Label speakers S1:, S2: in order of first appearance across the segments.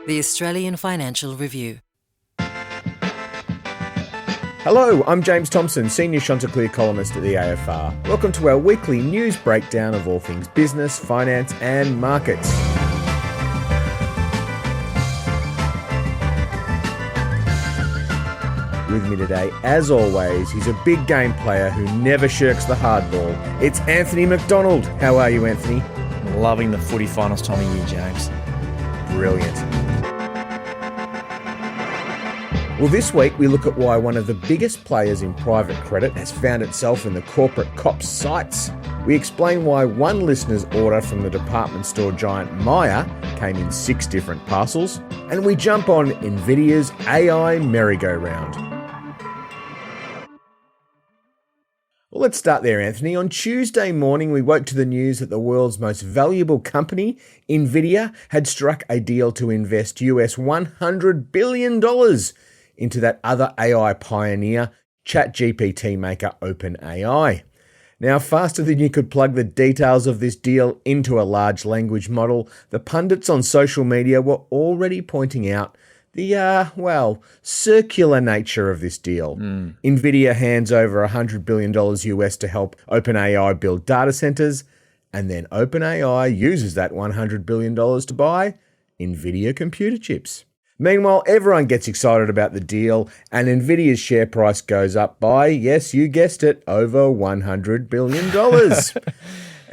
S1: The Australian Financial Review.
S2: Hello, I'm James Thompson, Senior Chanticleer columnist at the AFR. Welcome to our weekly news breakdown of all things business, finance and markets. With me today, as always, he's a big game player who never shirks the hard ball. It's Anthony McDonald. How are you, Anthony?
S3: Loving the footy finals time of year, James.
S2: Brilliant. Well, this week we look at why one of the biggest players in private credit has found itself in the corporate cops' sights. We explain why one listener's order from the department store giant Myer came in 6 different parcels. And we jump on Nvidia's AI merry-go-round. Well, let's start there, Anthony. On Tuesday morning, we woke to the news that the world's most valuable company, Nvidia, had struck a deal to invest US $100 billion into that other AI pioneer, ChatGPT maker OpenAI. Now, faster than you could plug the details of this deal into a large language model, the pundits on social media were already pointing out the, circular nature of this deal. Nvidia hands over $100 billion US to help OpenAI build data centers, and then OpenAI uses that $100 billion to buy Nvidia computer chips. Meanwhile, everyone gets excited about the deal, and Nvidia's share price goes up by, yes, you guessed it, over $100 billion.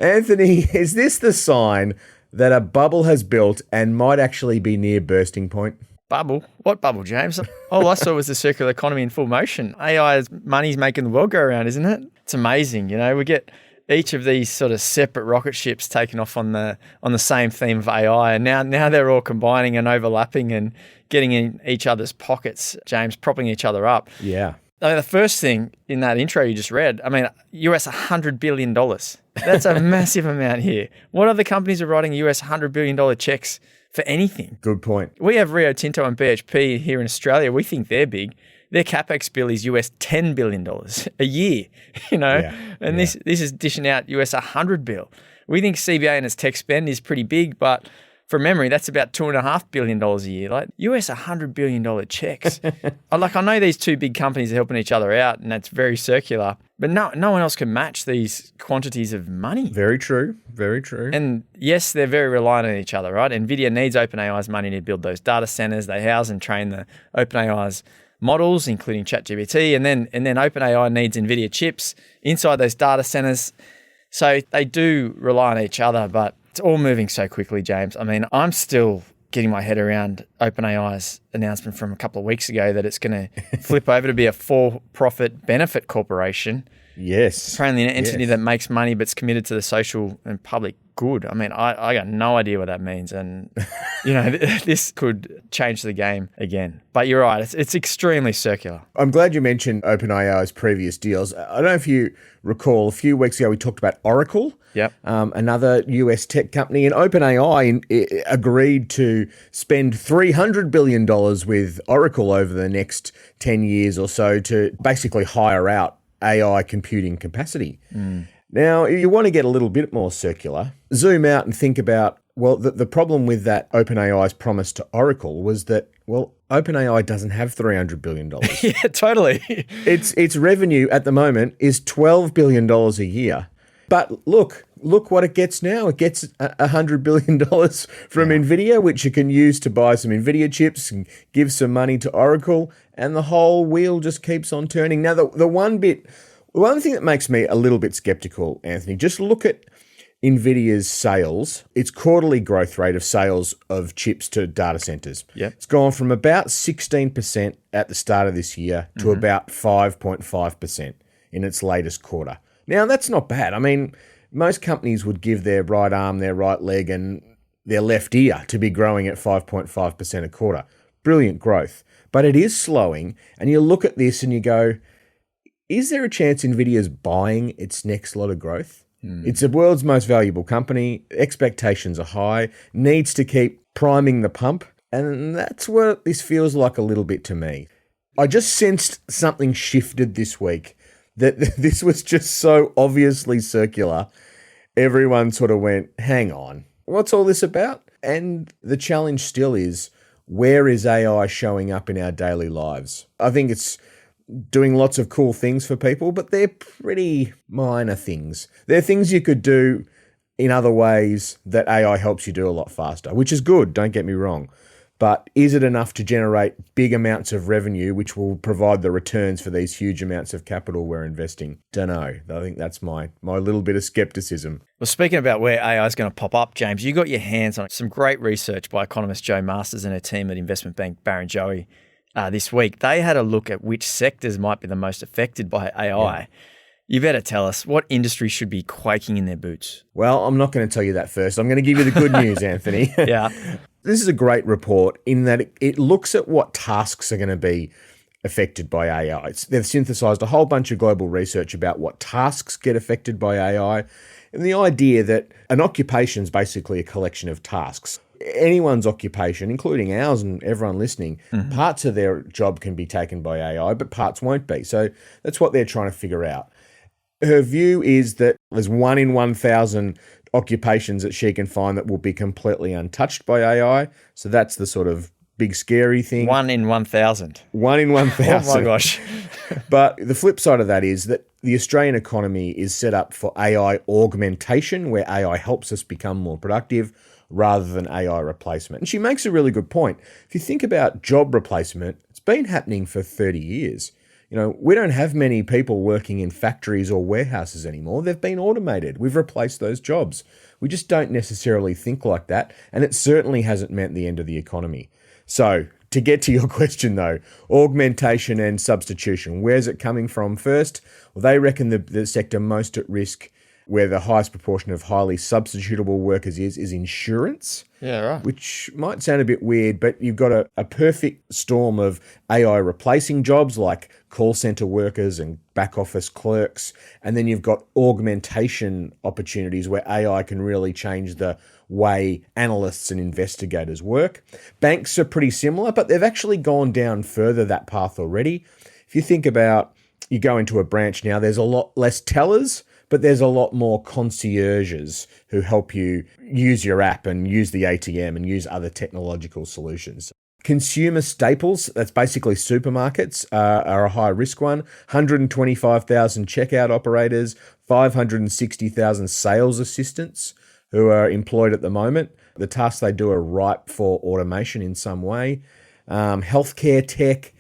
S2: Anthony, is this the sign that a bubble has built and might actually be near bursting point?
S3: Bubble? What bubble, James? All I saw was the circular economy in full motion. AI's money's making the world go around, isn't it? It's amazing. You know, we get each of these sort of separate rocket ships taken off on the same theme of AI, and now they're all combining and overlapping and getting in each other's pockets, James, propping each other up.
S2: Yeah.
S3: I mean, the first thing in that intro you just read, US $100 billion. That's a massive amount here. What other companies are writing US $100 billion checks for anything?
S2: Good point.
S3: We have Rio Tinto and BHP here in Australia. We think they're big. Their capex bill is US $10 billion a year, This is dishing out US $100 billion. We think CBA and its tech spend is pretty big, but from memory, that's about $2.5 billion a year. Like US $100 billion checks. I know these two big companies are helping each other out, and that's very circular. But no one else can match these quantities of money.
S2: Very true. Very true.
S3: And yes, they're very reliant on each other, right? Nvidia needs OpenAI's money to build those data centers. They house and train the OpenAI's models, including ChatGPT, and then OpenAI needs Nvidia chips inside those data centers. So they do rely on each other, but it's all moving so quickly, James. I mean, I'm still getting my head around OpenAI's announcement from a couple of weeks ago that it's going to flip over to be a for-profit benefit corporation.
S2: Yes.
S3: Apparently an entity that makes money but's committed to the social and public good. I mean, I got no idea what that means. And, this could change the game again. But you're right. It's extremely circular.
S2: I'm glad you mentioned OpenAI's previous deals. I don't know if you recall, a few weeks ago we talked about Oracle.
S3: Yep.
S2: Another US tech company. And OpenAI agreed to spend $300 billion with Oracle over the next 10 years or so to basically hire out AI computing capacity. Now, you want to get a little bit more circular, zoom out and think about, the problem with that OpenAI's promise to Oracle was that, OpenAI doesn't have $300 billion.
S3: Yeah, totally.
S2: Its revenue at the moment is $12 billion a year. But look what it gets now. It gets $100 billion from Nvidia, which you can use to buy some Nvidia chips and give some money to Oracle, and the whole wheel just keeps on turning. Now, the one thing that makes me a little bit skeptical, Anthony, just look at Nvidia's sales, its quarterly growth rate of sales of chips to data centers.
S3: Yep.
S2: It's gone from about 16% at the start of this year to about 5.5% in its latest quarter. Now, that's not bad. I mean, most companies would give their right arm, their right leg, and their left ear to be growing at 5.5% a quarter. Brilliant growth. But it is slowing, and you look at this and you go, is there a chance Nvidia's buying its next lot of growth? It's the world's most valuable company. Expectations are high, needs to keep priming the pump, and that's what this feels like a little bit to me. I just sensed something shifted this week, that this was just so obviously circular. Everyone sort of went, hang on, what's all this about? And the challenge still is, where is AI showing up in our daily lives? I think it's doing lots of cool things for people, but they're pretty minor things. They're things you could do in other ways that AI helps you do a lot faster, which is good, don't get me wrong. But is it enough to generate big amounts of revenue, which will provide the returns for these huge amounts of capital we're investing? Don't know. I think that's my little bit of skepticism.
S3: Well, speaking about where AI is going to pop up, James, you got your hands on some great research by economist Jo Masters and her team at investment bank Barrenjoey this week. They had a look at which sectors might be the most affected by AI. Yeah. You better tell us what industry should be quaking in their boots.
S2: Well, I'm not going to tell you that first. I'm going to give you the good news, Anthony.
S3: Yeah.
S2: This is a great report in that it looks at what tasks are going to be affected by AI. They've synthesized a whole bunch of global research about what tasks get affected by AI, and the idea that an occupation is basically a collection of tasks. Anyone's occupation, including ours and everyone listening, parts of their job can be taken by AI, but parts won't be. So that's what they're trying to figure out. Her view is that there's 1 in 1,000 occupations that she can find that will be completely untouched by AI. So that's the sort of big scary thing.
S3: 1 in 1,000.
S2: 1 in 1,000.
S3: Oh my gosh.
S2: But the flip side of that is that the Australian economy is set up for AI augmentation, where AI helps us become more productive rather than AI replacement. And she makes a really good point. If you think about job replacement, it's been happening for 30 years. You know, we don't have many people working in factories or warehouses anymore. They've been automated. We've replaced those jobs. We just don't necessarily think like that. And it certainly hasn't meant the end of the economy. So to get to your question though, augmentation and substitution, where's it coming from first? Well, they reckon the sector most at risk, where the highest proportion of highly substitutable workers is insurance.
S3: Yeah, right.
S2: Which might sound a bit weird, but you've got a perfect storm of AI replacing jobs like call center workers and back office clerks. And then you've got augmentation opportunities where AI can really change the way analysts and investigators work. Banks are pretty similar, but they've actually gone down further that path already. If you think about, you go into a branch now, there's a lot less tellers, but there's a lot more concierges who help you use your app and use the ATM and use other technological solutions. Consumer staples, that's basically supermarkets, are a high risk one. 125,000 checkout operators, 560,000 sales assistants who are employed at the moment. The tasks they do are ripe for automation in some way. Healthcare tech,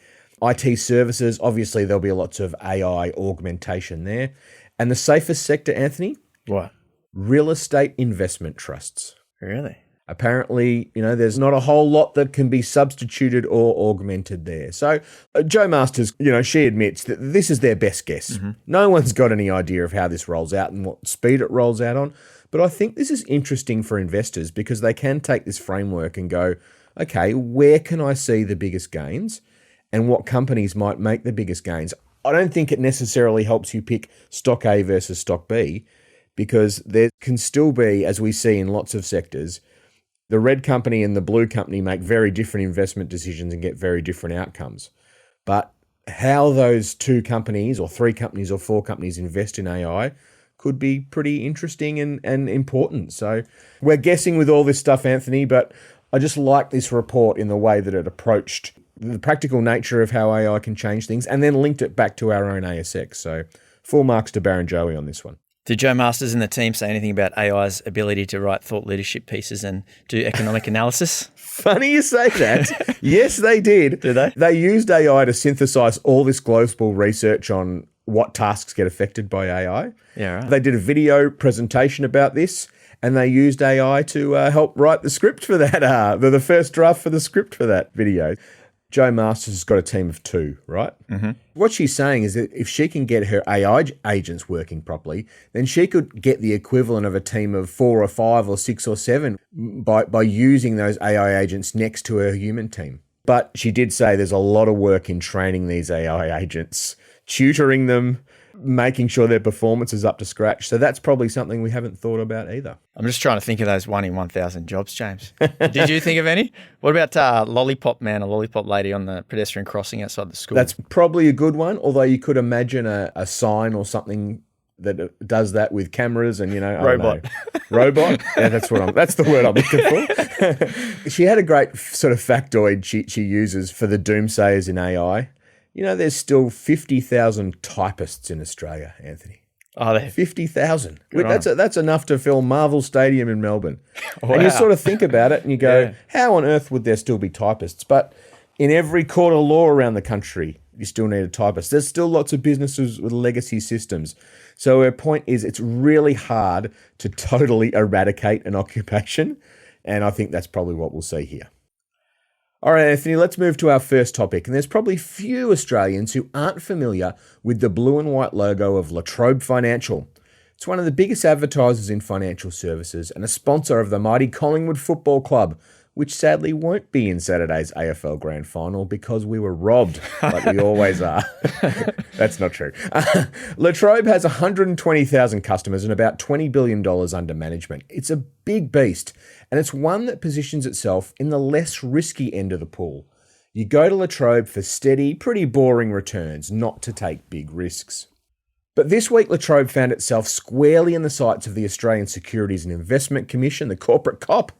S2: IT services, obviously there'll be lots of AI augmentation there. And the safest sector, Anthony?
S3: What?
S2: Real estate investment trusts.
S3: Really?
S2: Apparently, there's not a whole lot that can be substituted or augmented there. So Jo Masters, she admits that this is their best guess. Mm-hmm. No one's got any idea of how this rolls out and what speed it rolls out on. But I think this is interesting for investors because they can take this framework and go, okay, where can I see the biggest gains and what companies might make the biggest gains? I don't think it necessarily helps you pick stock A versus stock B, because there can still be, as we see in lots of sectors, the red company and the blue company make very different investment decisions and get very different outcomes. But how those 2 companies or 3 companies or 4 companies invest in AI could be pretty interesting and important. So we're guessing with all this stuff, Anthony, but I just like this report in the way that it approached the practical nature of how AI can change things and then linked it back to our own ASX. So full marks to Barrenjoey on this one.
S3: Did Jo Masters and the team say anything about AI's ability to write thought leadership pieces and do economic analysis?
S2: Funny you say that. Yes, they did.
S3: Did they?
S2: They used AI to synthesize all this global research on what tasks get affected by AI.
S3: Yeah, right.
S2: They did a video presentation about this, and they used AI to help write the script for that, the first draft for the script for that video. Jo Masters has got a team of 2, right? Mm-hmm. What she's saying is that if she can get her AI agents working properly, then she could get the equivalent of a team of 4 or 5 or 6 or 7 by using those AI agents next to her human team. But she did say there's a lot of work in training these AI agents, tutoring them, making sure their performance is up to scratch. So that's probably something we haven't thought about either.
S3: I'm just trying to think of those 1 in 1,000 jobs, James. Did you think of any? What about lollipop man or lollipop lady on the pedestrian crossing outside the school?
S2: That's probably a good one, although you could imagine a sign or something that does that with cameras and, I
S3: Robot.
S2: don't know. Robot? Yeah, that's the word I'm looking for. She had a great sort of factoid she uses for the doomsayers in AI. There's still 50,000 typists in Australia, Anthony.
S3: Oh, there.
S2: 50,000. That's enough to fill Marvel Stadium in Melbourne. Wow. And you sort of think about it and you go, how on earth would there still be typists? But in every court of law around the country, you still need a typist. There's still lots of businesses with legacy systems. So her point is it's really hard to totally eradicate an occupation. And I think that's probably what we'll see here. All right, Anthony, let's move to our first topic. And there's probably few Australians who aren't familiar with the blue and white logo of Latrobe Financial. It's one of the biggest advertisers in financial services and a sponsor of the mighty Collingwood Football Club, which sadly won't be in Saturday's AFL Grand Final because we were robbed, like we always are. That's not true. Latrobe has 120,000 customers and about $20 billion under management. It's a big beast, and it's one that positions itself in the less risky end of the pool. You go to Latrobe for steady, pretty boring returns, not to take big risks. But this week, Latrobe found itself squarely in the sights of the Australian Securities and Investment Commission, the corporate cop,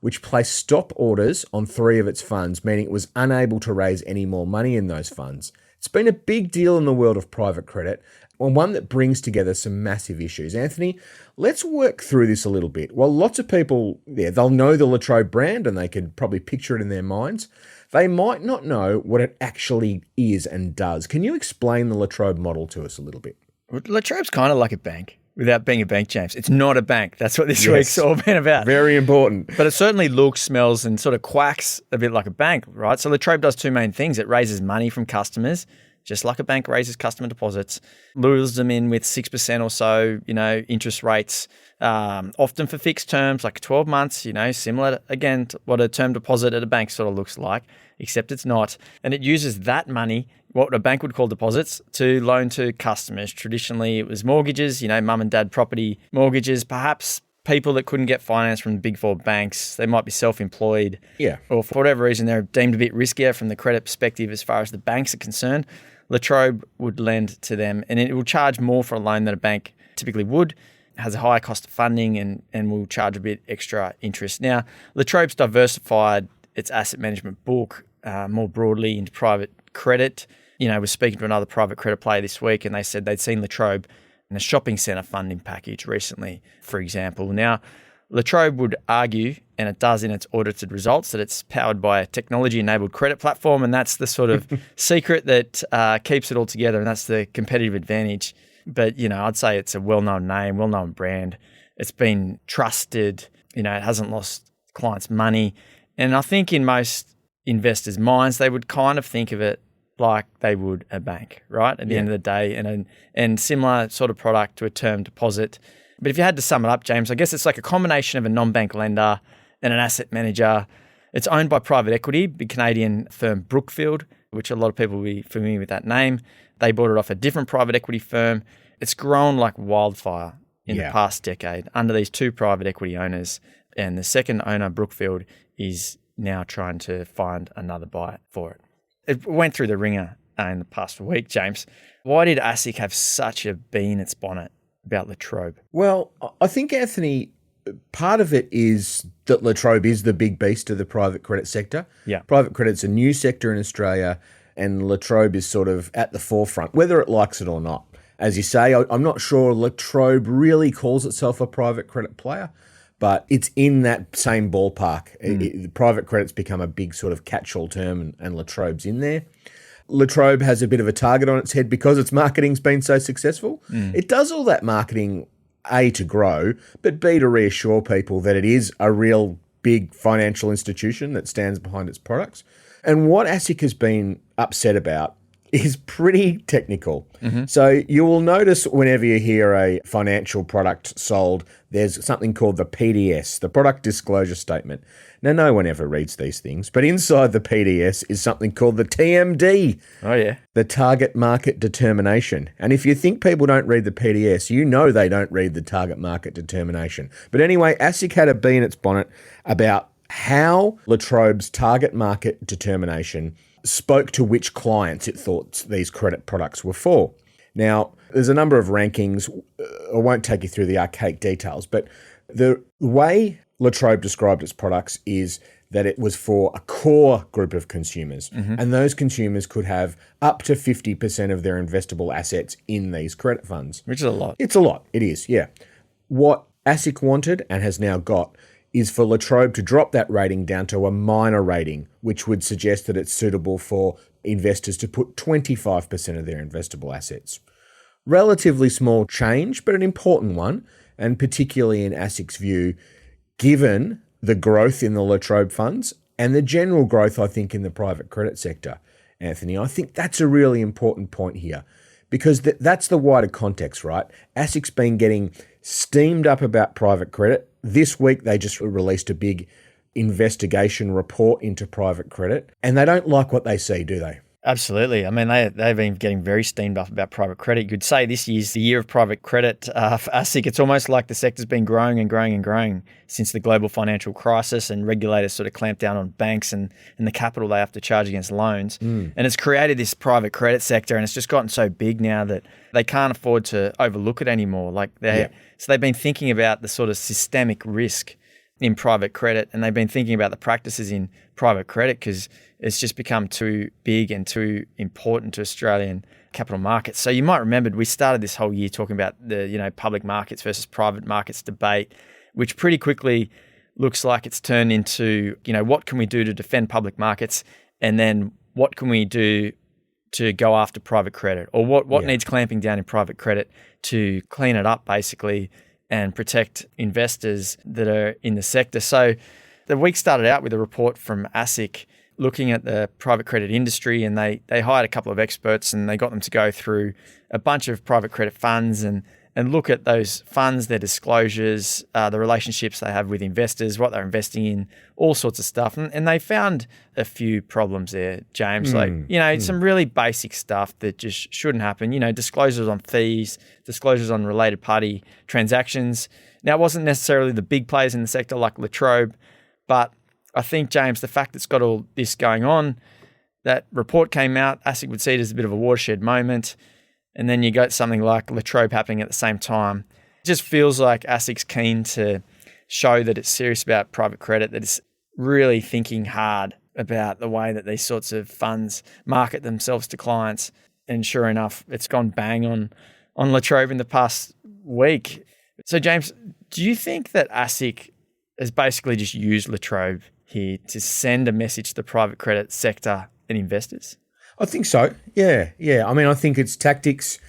S2: which placed stop orders on 3 of its funds, meaning it was unable to raise any more money in those funds. It's been a big deal in the world of private credit, and one that brings together some massive issues. Anthony, let's work through this a little bit. Well, lots of people, they'll know the Latrobe brand and they can probably picture it in their minds. They might not know what it actually is and does. Can you explain the Latrobe model to us a little bit?
S3: Latrobe's kind of like a bank. Without being a bank, James. It's not a bank. That's what this week's all been about.
S2: Very important.
S3: But it certainly looks, smells, and sort of quacks a bit like a bank, right? So Latrobe does 2 main things. It raises money from customers, just like a bank raises customer deposits, lures them in with 6% or so, interest rates, often for fixed terms, like 12 months, similar, again, to what a term deposit at a bank sort of looks like, except it's not. And it uses that money, what a bank would call deposits, to loan to customers. Traditionally, it was mortgages, mum and dad property mortgages, perhaps people that couldn't get finance from the big 4 banks. They might be self-employed.
S2: Yeah. Or
S3: for whatever reason, they're deemed a bit riskier from the credit perspective as far as the banks are concerned. Latrobe would lend to them, and it will charge more for a loan than a bank typically would. It has a higher cost of funding and will charge a bit extra interest. Now, Latrobe's diversified its asset management book more broadly into private credit. I was speaking to another private credit player this week, and they said they'd seen Latrobe in a shopping centre funding package recently, for example. Now, Latrobe would argue, and it does in its audited results, that it's powered by a technology-enabled credit platform, and that's the sort of secret that keeps it all together, and that's the competitive advantage. But, I'd say it's a well-known name, well-known brand. It's been trusted. It hasn't lost clients' money. And I think in most investors' minds, they would kind of think of it like they would a bank, right? At the end of the day, and similar sort of product to a term deposit. But if you had to sum it up, James, I guess it's like a combination of a non-bank lender and an asset manager. It's owned by private equity, the Canadian firm Brookfield, which a lot of people will be familiar with that name. They bought it off a different private equity firm. It's grown like wildfire in the past decade under these 2 private equity owners. And the second owner, Brookfield, is now trying to find another buyer for it. It went through the ringer in the past week, James. Why did ASIC have such a bee in its bonnet about Latrobe?
S2: Well, I think, Anthony, part of it is that Latrobe is the big beast of the private credit sector.
S3: Yeah.
S2: Private credit's a new sector in Australia, and Latrobe is sort of at the forefront, whether it likes it or not. As you say, I'm not sure Latrobe really calls itself a private credit player, but it's in that same ballpark. Private credit's become a big sort of catch-all term, and Latrobe's in there. Latrobe has a bit of a target on its head because its marketing's been so successful. It does all that marketing, A, to grow, but B, to reassure people that it is a real big financial institution that stands behind its products. And what ASIC has been upset about is pretty technical. So you will notice whenever you hear a financial product sold, there's something called the PDS, the Product Disclosure Statement. Now, no one ever reads these things, but inside the PDS is something called the TMD.
S3: Oh, yeah.
S2: The Target Market Determination. And if you think people don't read the PDS, you know they don't read the Target Market Determination. But anyway, ASIC had a bee in its bonnet about how Latrobe's Target Market Determination spoke to which clients it thought these credit products were for. Now, there's a number of rankings. I won't take you through the archaic details, but the way Latrobe described its products is that it was for a core group of consumers, and those consumers could have up to 50% of their investable assets in these credit funds.
S3: Which is a lot.
S2: It's a lot. It is, yeah. What ASIC wanted and has now got is for Latrobe to drop that rating down to a minor rating, which would suggest that it's suitable for investors to put 25% of their investable assets. Relatively small change, but an important one, and particularly in ASIC's view, given the growth in the Latrobe funds and the general growth, I think, in the private credit sector, Anthony. I think that's a really important point here because that's the wider context, right? ASIC's been getting steamed up about private credit. This week, they just released a big investigation report into private credit, and they don't like what they see, do they?
S3: Absolutely. I mean, they've been getting very steamed up about private credit. You could say this year's the year of private credit for ASIC. It's almost like the sector's been growing and growing and growing since the global financial crisis and regulators sort of clamped down on banks and the capital they have to charge against loans. And it's created this private credit sector, and it's just gotten so big now that they can't afford to overlook it anymore. So they've been thinking about the sort of systemic risk in private credit, and they've been thinking about the practices in private credit because it's just become too big and too important to Australian capital markets. So you might remember we started this whole year talking about the public markets versus private markets debate, which pretty quickly looks like it's turned into what can we do to defend public markets, and then what can we do to go after private credit, or what needs clamping down in private credit to clean it up basically and protect investors that are in the sector. So the week started out with a report from ASIC looking at the private credit industry, and they hired a couple of experts and they got them to go through a bunch of private credit funds and look at those funds, their disclosures, the relationships they have with investors, what they're investing in, all sorts of stuff. And they found a few problems there, James, some really basic stuff that just shouldn't happen. Disclosures on fees, disclosures on related party transactions. Now, it wasn't necessarily the big players in the sector like Latrobe, but I think, James, the fact it's got all this going on, that report came out, ASIC would see it as a bit of a watershed moment. And then you got something like Latrobe happening at the same time. It just feels like ASIC's keen to show that it's serious about private credit, that it's really thinking hard about the way that these sorts of funds market themselves to clients. And sure enough, it's gone bang on Latrobe in the past week. So, James, do you think that ASIC has basically just used Latrobe here to send a message to the private credit sector and investors?
S2: I think so. Yeah. I mean, I think its tactics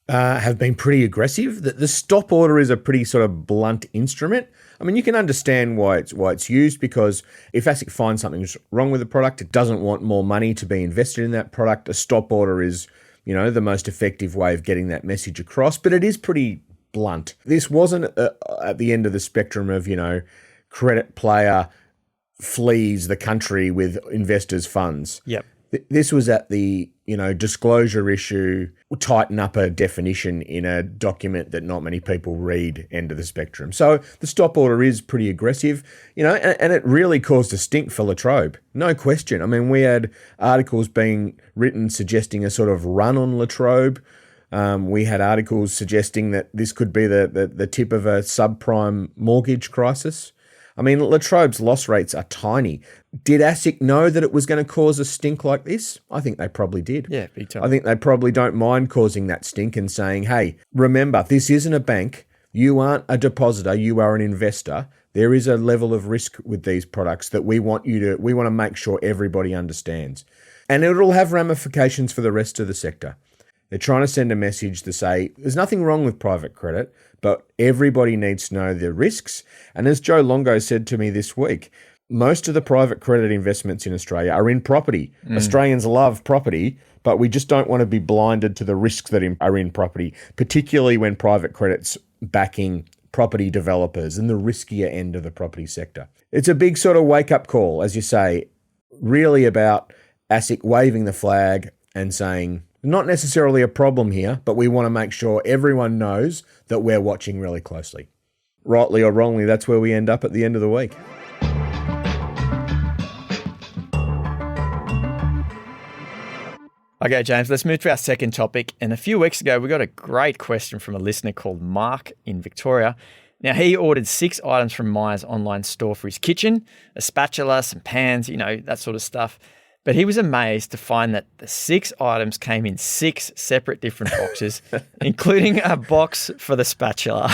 S2: have been pretty aggressive. The stop order is a pretty sort of blunt instrument. I mean, you can understand why it's used, because if ASIC finds something's wrong with the product, it doesn't want more money to be invested in that product. A stop order is, the most effective way of getting that message across, but it is pretty blunt. This wasn't at the end of the spectrum of, credit player flees the country with investors' funds.
S3: Yep.
S2: This was at the, disclosure issue, tighten up a definition in a document that not many people read, end of the spectrum. So the stop order is pretty aggressive, and it really caused a stink for Latrobe. No question. I mean, we had articles being written suggesting a sort of run on Latrobe. We had articles suggesting that this could be the tip of a subprime mortgage crisis. I mean, Latrobe's loss rates are tiny. Did ASIC know that it was going to cause a stink like this? I think they probably did.
S3: Yeah, big time.
S2: I think they probably don't mind causing that stink and saying, hey, remember, this isn't a bank. You aren't a depositor. You are an investor. There is a level of risk with these products that we want to make sure everybody understands. And it'll have ramifications for the rest of the sector. They're trying to send a message to say there's nothing wrong with private credit, but everybody needs to know the risks. And as Joe Longo said to me this week, most of the private credit investments in Australia are in property. Australians love property, but we just don't want to be blinded to the risks that are in property, particularly when private credit's backing property developers and the riskier end of the property sector. It's a big sort of wake-up call, as you say, really about ASIC waving the flag and saying, not necessarily a problem here, but we want to make sure everyone knows that we're watching really closely. Rightly or wrongly, that's where we end up at the end of the week.
S3: Okay, James, let's move to our second topic. And a few weeks ago, we got a great question from a listener called Mark in Victoria. Now, he ordered 6 items from Myer's online store for his kitchen, a spatula, some pans, that sort of stuff. But he was amazed to find that the 6 items came in 6 separate different boxes, including a box for the spatula.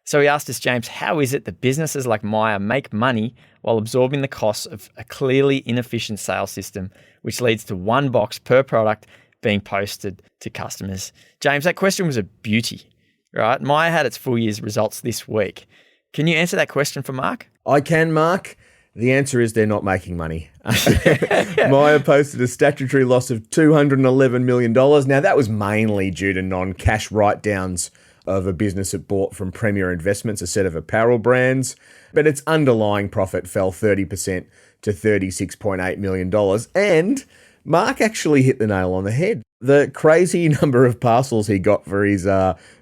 S3: So he asked us, James, how is it that businesses like Myer make money while absorbing the costs of a clearly inefficient sales system, which leads to one box per product being posted to customers? James, that question was a beauty, right? Myer had its full year's results this week. Can you answer that question for Mark?
S2: I can, Mark. The answer is they're not making money. Myer posted a statutory loss of $211 million. Now, that was mainly due to non-cash write-downs of a business it bought from Premier Investments, a set of apparel brands. But its underlying profit fell 30% to $36.8 million. And Mark actually hit the nail on the head. The crazy number of parcels he got for his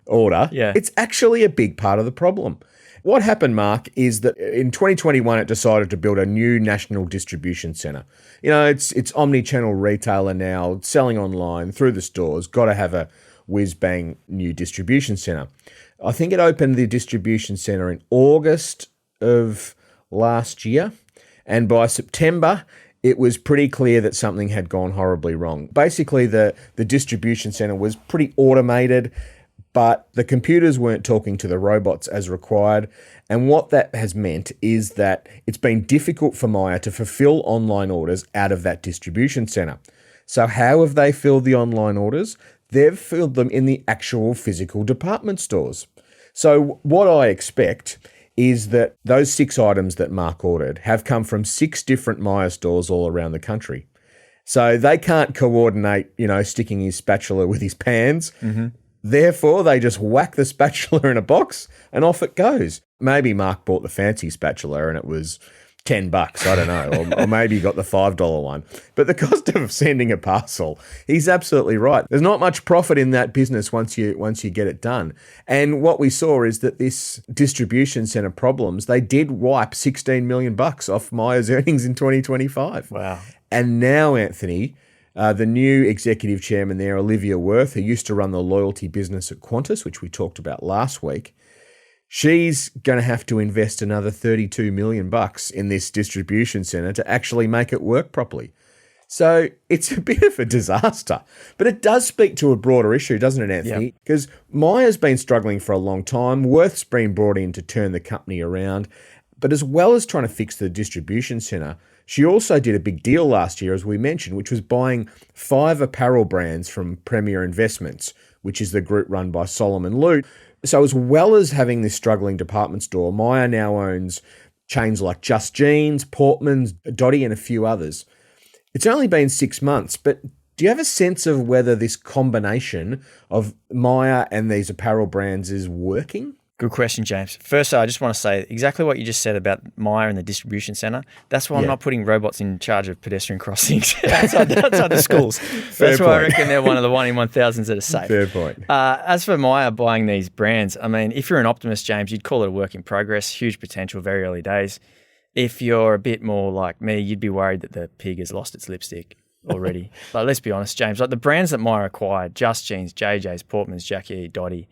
S2: order, it's actually a big part of the problem. What happened, Mark, is that in 2021, it decided to build a new national distribution centre. It's omni-channel retailer now, selling online through the stores, got to have a whiz-bang new distribution centre. I think it opened the distribution centre in August of last year, and by September, it was pretty clear that something had gone horribly wrong. Basically, the distribution centre was pretty automated, but the computers weren't talking to the robots as required. And what that has meant is that it's been difficult for Myer to fulfill online orders out of that distribution centre. So how have they filled the online orders? They've filled them in the actual physical department stores. So what I expect is that those 6 items that Mark ordered have come from 6 different Myer stores all around the country. So they can't coordinate, sticking his spatula with his pans. Mm-hmm. Therefore, they just whack the spatula in a box and off it goes. Maybe Mark bought the fancy spatula and it was $10, I don't know, or maybe he got the $5 one. But the cost of sending a parcel, he's absolutely right. There's not much profit in that business once you get it done. And what we saw is that this distribution centre problems, they did wipe $16 million off Myer's earnings in 2025.
S3: Wow.
S2: And now, Anthony, the new executive chairman there, Olivia Worth, who used to run the loyalty business at Qantas, which we talked about last week, she's going to have to invest another $32 million in this distribution centre to actually make it work properly. So it's a bit of a disaster. But it does speak to a broader issue, doesn't it, Anthony? Because Myer's been struggling for a long time. Worth's been brought in to turn the company around. But as well as trying to fix the distribution centre, she also did a big deal last year, as we mentioned, which was buying 5 apparel brands from Premier Investments, which is the group run by Solomon Lute. So as well as having this struggling department store, Myer now owns chains like Just Jeans, Portman's, Dotty, and a few others. It's only been 6 months, but do you have a sense of whether this combination of Myer and these apparel brands is working?
S3: Good question, James. First, I just want to say exactly what you just said about Myer and the distribution centre. That's why I'm not putting robots in charge of pedestrian crossings outside the schools. That's why I reckon they're one of the 1 in 1,000s that are safe.
S2: Fair point.
S3: As for Myer buying these brands, I mean, if you're an optimist, James, you'd call it a work in progress, huge potential, very early days. If you're a bit more like me, you'd be worried that the pig has lost its lipstick already. But let's be honest, James, like the brands that Myer acquired, Just Jeans, JJ's, Portman's, Jackie, Dotty,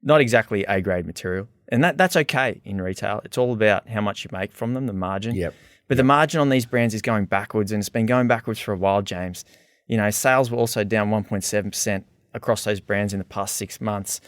S3: not exactly A-grade material. And that's okay in retail. It's all about how much you make from them, the margin.
S2: Yep.
S3: But the margin on these brands is going backwards, and it's been going backwards for a while, James. Sales were also down 1.7% across those brands in the past 6 months.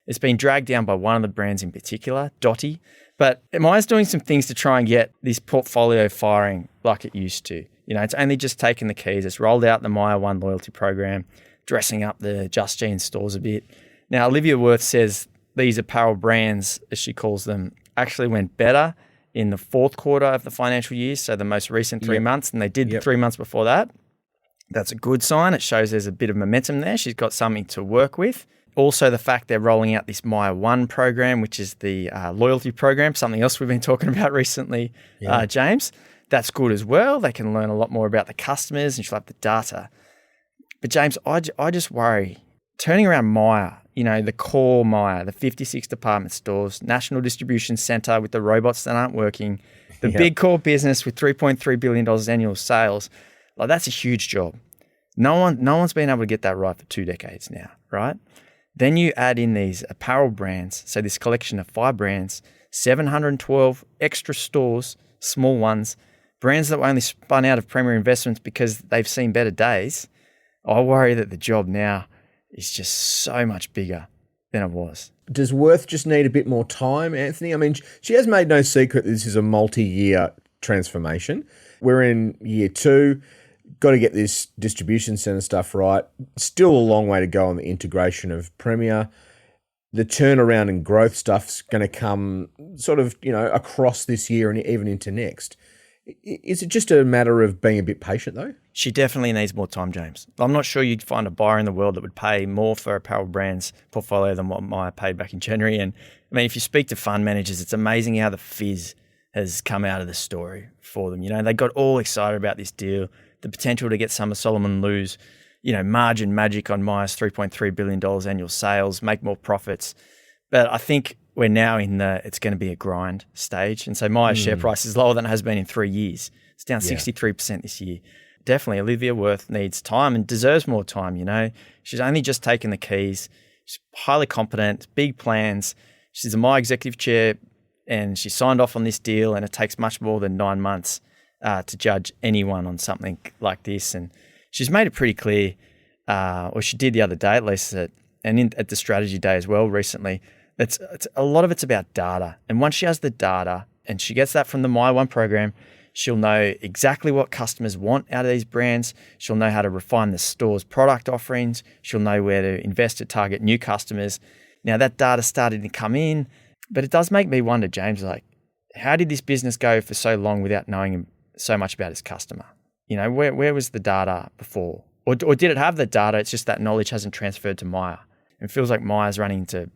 S3: It's been dragged down by one of the brands in particular, Dotty. But Myer's doing some things to try and get this portfolio firing like it used to. It's only just taken the keys. It's rolled out the Myer One loyalty program, dressing up the Just Jeans stores a bit. Now, Olivia Worth says these apparel brands, as she calls them, actually went better in the 4th quarter of the financial year, so the most recent 3 months, and they did the 3 months before that. That's a good sign. It shows there's a bit of momentum there. She's got something to work with. Also, the fact they're rolling out this Myer One program, which is the loyalty program, something else we've been talking about recently, James. That's good as well. They can learn a lot more about the customers and she'll have the data. But James, I just worry, turning around Myer, the core Myer, the 56 department stores, national distribution centre with the robots that aren't working, the big core business with $3.3 billion annual sales, like that's a huge job. No one's been able to get that right for 2 decades now, right? Then you add in these apparel brands, so this collection of 5 brands, 712 extra stores, small ones, brands that were only spun out of Premier Investments because they've seen better days. I worry that the job now is just so much bigger than it was.
S2: Does Worth just need a bit more time, Anthony? I mean, she has made no secret this is a multi-year transformation. We're in year 2. Got to get this distribution centre stuff right. Still a long way to go on the integration of Premier. The turnaround and growth stuff's going to come sort of, across this year and even into next. Is it just a matter of being a bit patient, though?
S3: She definitely needs more time, James. I'm not sure you'd find a buyer in the world that would pay more for apparel brands portfolio than what Myer paid back in January. And I mean, if you speak to fund managers, it's amazing how the fizz has come out of the story for them. They got all excited about this deal, the potential to get some of Solomon Lew's, margin magic on Myer's $3.3 billion annual sales, make more profits. But I think we're now in it's going to be a grind stage. And so Myer's share price is lower than it has been in 3 years. It's down 63% this year. Definitely, Olivia Worth needs time and deserves more time, She's only just taken the keys. She's highly competent, big plans. She's a Myer executive chair and she signed off on this deal, and it takes much more than 9 months to judge anyone on something like this. And she's made it pretty clear, or she did the other day at least, at the strategy day as well recently, it's a lot of it's about data. And once she has the data and she gets that from the Myer One program, she'll know exactly what customers want out of these brands. She'll know how to refine the store's product offerings. She'll know where to invest to target new customers. Now that data's starting to come in, but it does make me wonder, James, how did this business go for so long without knowing so much about its customer? Where was the data before? Or did it have the data? It's just that knowledge hasn't transferred to Myer. It feels like Myer's running into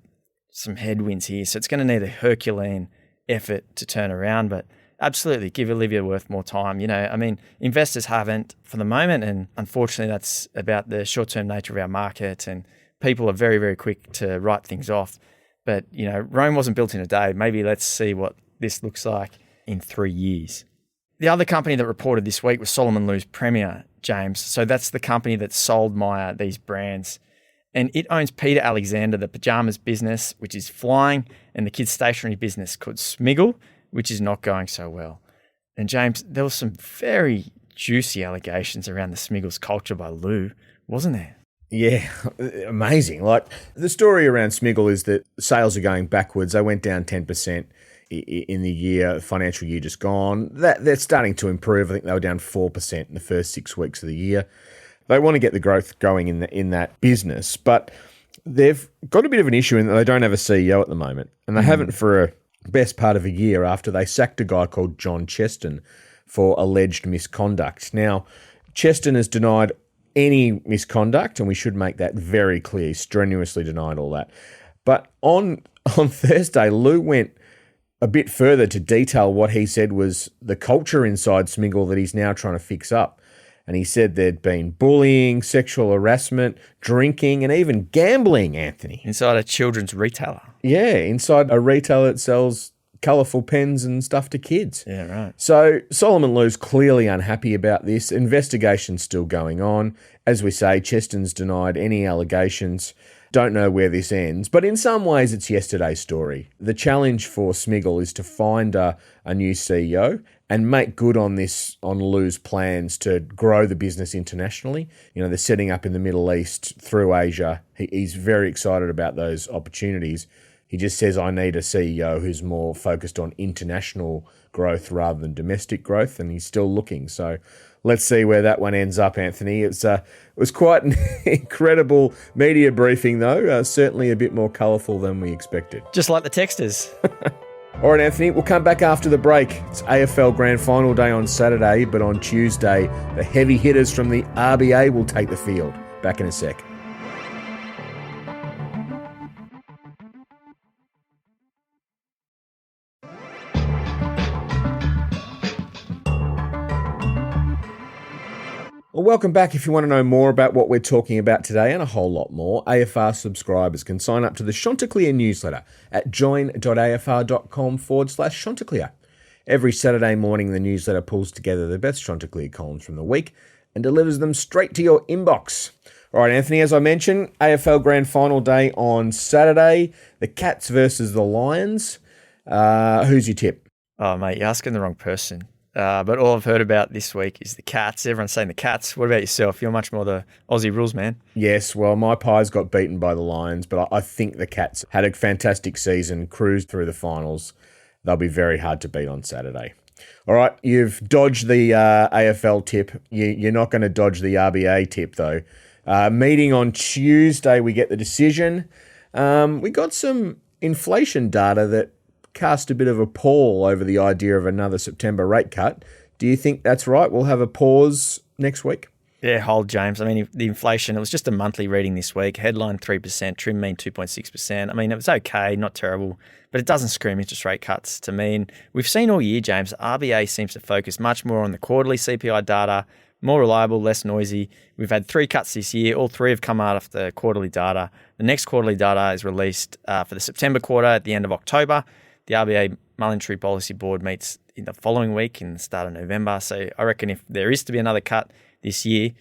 S3: some headwinds here. So it's going to need a Herculean effort to turn around, but absolutely give Olivia Worth more time. Investors haven't for the moment, and unfortunately that's about the short-term nature of our market, and people are very, very quick to write things off. But, Rome wasn't built in a day. Maybe let's see what this looks like in 3 years. The other company that reported this week was Solomon Lew's Premier, James. So that's the company that sold Myer these brands. And it owns Peter Alexander, the pajamas business, which is flying, and the kids' stationery business called Smiggle, which is not going so well. And James, there was some very juicy allegations around the Smiggles culture by Lou, wasn't there?
S2: Yeah, amazing. The story around Smiggle is that sales are going backwards. They went down 10% in the financial year just gone. They're starting to improve. I think they were down 4% in the first 6 weeks of the year. They want to get the growth going in that business, but they've got a bit of an issue in that they don't have a CEO at the moment, and they haven't for a best part of a year after they sacked a guy called John Cheston for alleged misconduct. Now, Cheston has denied any misconduct, and we should make that very clear. He strenuously denied all that. But on Thursday, Lou went a bit further to detail what he said was the culture inside Smiggle that he's now trying to fix up. And he said there'd been bullying, sexual harassment, drinking, and even gambling, Anthony.
S3: Inside a children's retailer.
S2: Yeah, inside a retailer that sells colourful pens and stuff to kids.
S3: Yeah, right.
S2: So Solomon Lew's clearly unhappy about this. Investigation's still going on. As we say, Cheston's denied any allegations. Don't know where this ends. But in some ways, it's yesterday's story. The challenge for Smiggle is to find a new CEO and make good on Lou's plans to grow the business internationally. They're setting up in the Middle East through Asia. He's very excited about those opportunities. He just says, I need a CEO who's more focused on international growth rather than domestic growth, and he's still looking. So let's see where that one ends up, Anthony. It was quite an incredible media briefing, though. Certainly a bit more colourful than we expected.
S3: Just like the texters.
S2: All right, Anthony, we'll come back after the break. It's AFL Grand Final day on Saturday, but on Tuesday, the heavy hitters from the RBA will take the field. Back in a sec. Well, welcome back. If you want to know more about what we're talking about today and a whole lot more, AFR subscribers can sign up to the Chanticleer newsletter at join.afr.com/Chanticleer. Every Saturday morning, the newsletter pulls together the best Chanticleer columns from the week and delivers them straight to your inbox. All right, Anthony, as I mentioned, AFL Grand Final day on Saturday. The Cats versus the Lions. Who's your tip?
S3: Oh, mate, you're asking the wrong person. But all I've heard about this week is the Cats. Everyone's saying the Cats. What about yourself? You're much more the Aussie rules man.
S2: Yes, well, my Pies got beaten by the Lions, but I think the Cats had a fantastic season, cruised through the finals. They'll be very hard to beat on Saturday. All right, you've dodged the AFL tip. You're not going to dodge the RBA tip, though. Meeting on Tuesday, we get the decision. We got some inflation data that cast a bit of a pall over the idea of another September rate cut. Do you think that's right? We'll have a pause next week?
S3: Yeah, hold, James. I mean, the inflation, it was just a monthly reading this week. Headline 3%, trim mean 2.6%. I mean, it was okay, not terrible, but it doesn't scream interest rate cuts to me. And we've seen all year, James, RBA seems to focus much more on the quarterly CPI data, more reliable, less noisy. We've had 3 cuts this year. All 3 have come out of the quarterly data. The next quarterly data is released for the September quarter at the end of October. The RBA Monetary Policy Board meets in the following week in the start of November. So I reckon if there is to be another cut this year,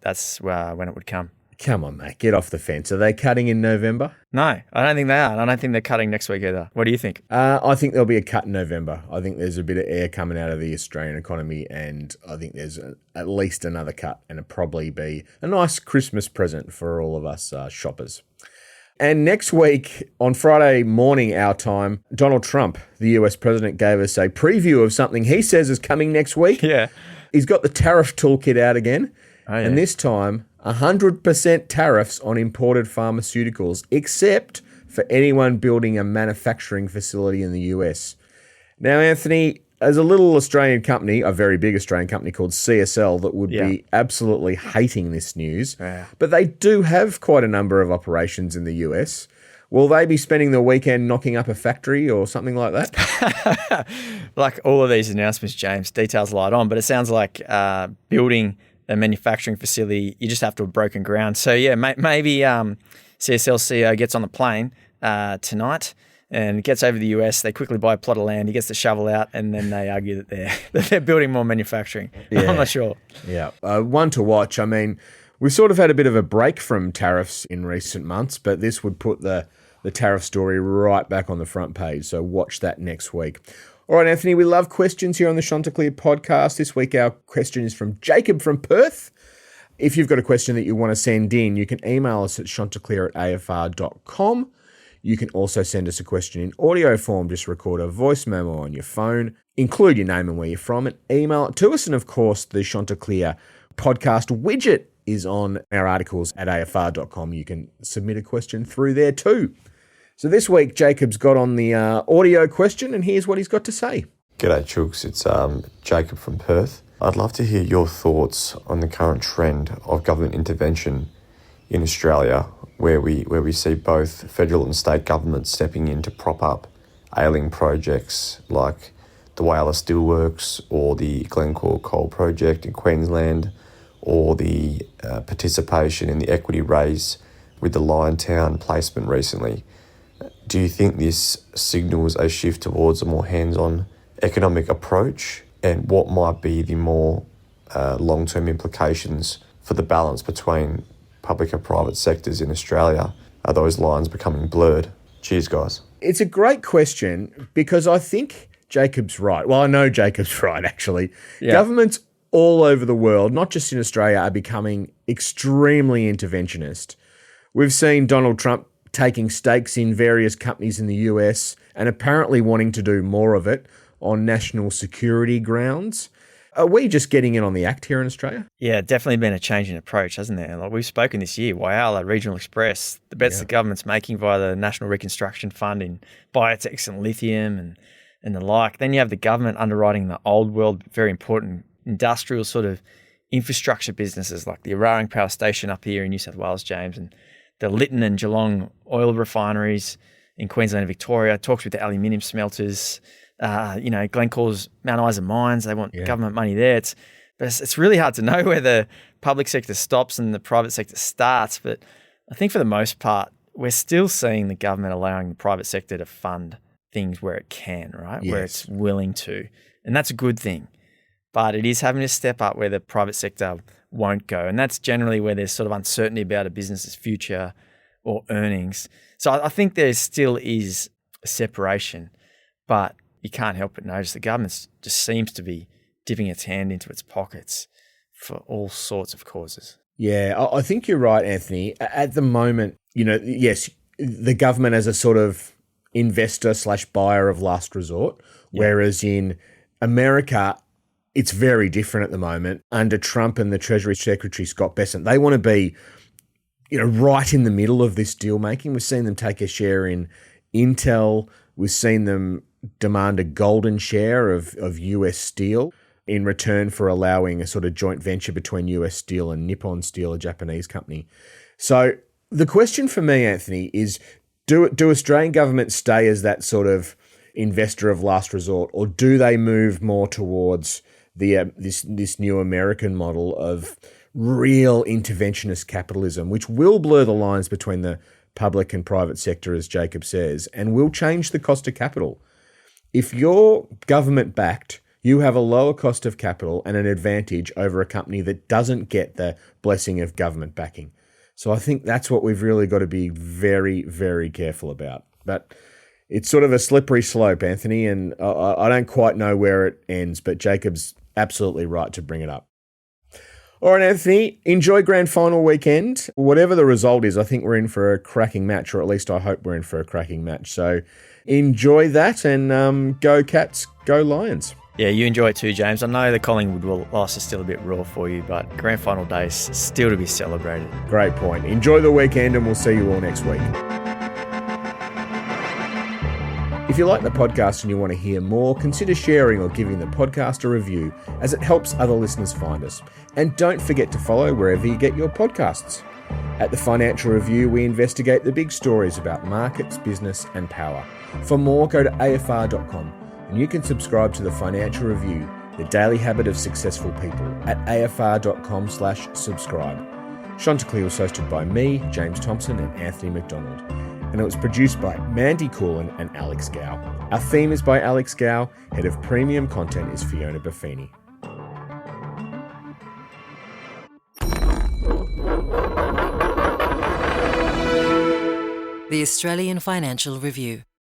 S3: that's when it would come.
S2: Come on, mate, get off the fence. Are they cutting in November?
S3: No, I don't think they are. I don't think they're cutting next week either. What do you think?
S2: I think there'll be a cut in November. I think there's a bit of air coming out of the Australian economy, and I think there's at least another cut, and it'll probably be a nice Christmas present for all of us shoppers. And next week, on Friday morning, our time, Donald Trump, the US president, gave us a preview of something he says is coming next week.
S3: Yeah.
S2: He's got the tariff toolkit out again.
S3: Oh, yeah.
S2: And this time, 100% tariffs on imported pharmaceuticals, except for anyone building a manufacturing facility in the US. Now, Anthony, as a little Australian company, a very big Australian company called CSL that would be absolutely hating this news, but they do have quite a number of operations in the US. Will they be spending the weekend knocking up a factory or something like that?
S3: Like all of these announcements, James, details light on, but it sounds like building a manufacturing facility, you just have to have broken ground. So, yeah, maybe CSL CEO gets on the plane tonight and gets over the US. They quickly buy a plot of land. He gets the shovel out, and then they argue that they're building more manufacturing. Yeah. I'm not sure.
S2: Yeah, one to watch. I mean, we've sort of had a bit of a break from tariffs in recent months, but this would put the tariff story right back on the front page. So watch that next week. All right, Anthony, we love questions here on the Chanticleer podcast. This week, our question is from Jacob from Perth. If you've got a question that you want to send in, you can email us at chanticleer@afr.com. You can also send us a question in audio form. Just record a voice memo on your phone, include your name and where you're from, and email it to us. And of course, the Chanticleer podcast widget is on our articles at afr.com. You can submit a question through there too. So this week, Jacob's got on the audio question, and here's what he's got to say.
S4: G'day, Chooks. It's Jacob from Perth. I'd love to hear your thoughts on the current trend of government intervention in Australia, where we see both federal and state governments stepping in to prop up ailing projects like the Whyalla Steelworks or the Glencore Coal Project in Queensland, or the participation in the equity raise with the Liontown placement recently. Do you think this signals a shift towards a more hands-on economic approach? And what might be the more long-term implications for the balance between public and private sectors in Australia? Are those lines becoming blurred? Cheers, guys.
S2: It's a great question because I think Jacob's right. Well, I know Jacob's right, actually. Yeah. Governments all over the world, not just in Australia, are becoming extremely interventionist. We've seen Donald Trump taking stakes in various companies in the US and apparently wanting to do more of it on national security grounds. Are we just getting in on the act here in Australia?
S3: Yeah, definitely been a change in approach, hasn't there? Like we've spoken this year, Whyalla, Regional Express, the bets the government's making via the National Reconstruction Fund in biotechs and lithium and the like. Then you have the government underwriting the old world, very important industrial sort of infrastructure businesses like the Araring Power Station up here in New South Wales, James, and the Lytton and Geelong oil refineries in Queensland and Victoria, talks with the aluminium smelters, Glencore's Mount Isa mines, they want government money there. It's really hard to know where the public sector stops and the private sector starts. But I think for the most part, we're still seeing the government allowing the private sector to fund things where it can, right? Yes. Where it's willing to. And that's a good thing. but it is having to step up where the private sector won't go. And that's generally where there's sort of uncertainty about a business's future or earnings. So I think there still is a separation, but you can't help but notice the government just seems to be dipping its hand into its pockets for all sorts of causes.
S2: Yeah, I think you're right, Anthony. At the moment, yes, the government as a sort of investor / buyer of last resort, whereas in America, it's very different at the moment. Under Trump and the Treasury Secretary, Scott Bessent, they want to be, right in the middle of this deal making. We've seen them take a share in Intel. We've seen them demand a golden share of US Steel in return for allowing a sort of joint venture between US Steel and Nippon Steel, a Japanese company. So the question for me, Anthony, is do Australian government stay as that sort of investor of last resort, or do they move more towards the this new American model of real interventionist capitalism, which will blur the lines between the public and private sector, as Jacob says, and will change the cost of capital? If you're government-backed, you have a lower cost of capital and an advantage over a company that doesn't get the blessing of government backing. So I think that's what we've really got to be very, very careful about. But it's sort of a slippery slope, Anthony, and I don't quite know where it ends, but Jacob's absolutely right to bring it up. All right, Anthony, enjoy grand final weekend. Whatever the result is, I think we're in for a cracking match, or at least I hope we're in for a cracking match. So enjoy that and go Cats, go Lions.
S3: Yeah, you enjoy it too, James. I know the Collingwood loss is still a bit raw for you, but grand final day is still to be celebrated.
S2: Great point. Enjoy the weekend and we'll see you all next week. If you like the podcast and you want to hear more, consider sharing or giving the podcast a review, as it helps other listeners find us. And don't forget to follow wherever you get your podcasts. At The Financial Review, we investigate the big stories about markets, business and power. For more, go to afr.com. And you can subscribe to The Financial Review, the daily habit of successful people, at afr.com/subscribe. Chanticleer was hosted by me, James Thompson, and Anthony McDonald. And it was produced by Mandy Coolin and Alex Gow. Our theme is by Alex Gow. Head of Premium Content is Fiona Buffini.
S1: The Australian Financial Review.